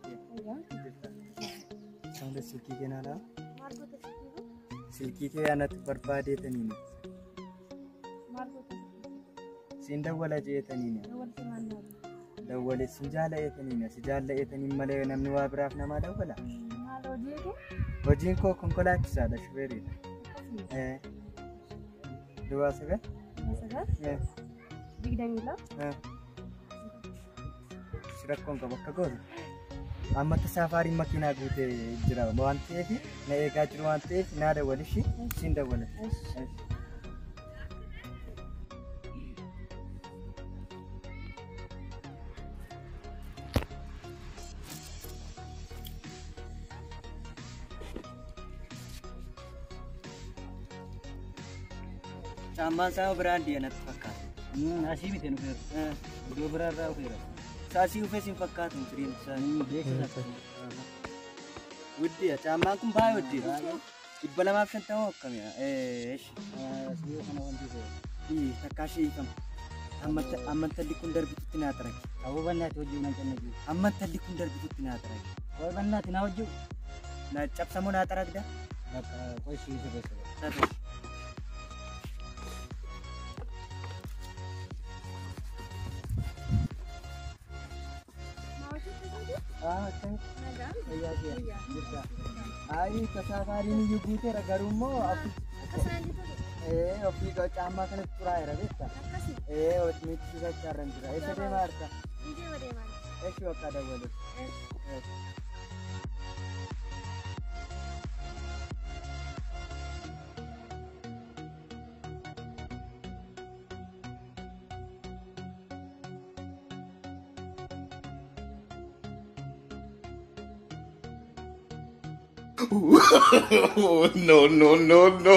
ke. Sanda silki ke nala. Silki ke anat barbade tanini. Sinda wala je tanini. Dawwale sinjala tanini. Sinjala tanin male namni wa biraf nama dawwala. Hojiin koo konkolaachisaadha shufeeriidha. Duwwaa sagal. Digdamila. Rakkoon qaba akka goote. Amma safaariin makiinaa guutee jira waan ta'eef na eegaa jiru waan ta'eef naa dawwalishi siin dawwala. Caammaan isaa biraandii anatti fakkaata. Asii miti nu feera. Iddoo biraarraa feera. Saasii ufee siin fakkaatu firiin isaanii beeksisa. Wuddiya caammaan kun baay'ee wuddiya. 250 akkamiya. Asii kana wanti feera. Takkaashii kam. Amma talli kun darbitutti naa taraki. Aboo bannaati hojii nan kenna jiru. Amma talli kun darbitutti naa taraki. Waa bannaati naa hojii. Na cabsamoo naa tarakda. Qoy sii sirreessa. Ayi kasafaariin iyyuu guuteera garuu immoo ofii caammaa kanatti xuraa'eera beektaa? Hojii sirrachaarran jira. Eessa deemaa jirta? Eessi bakka dawwalu? No, no, no, no.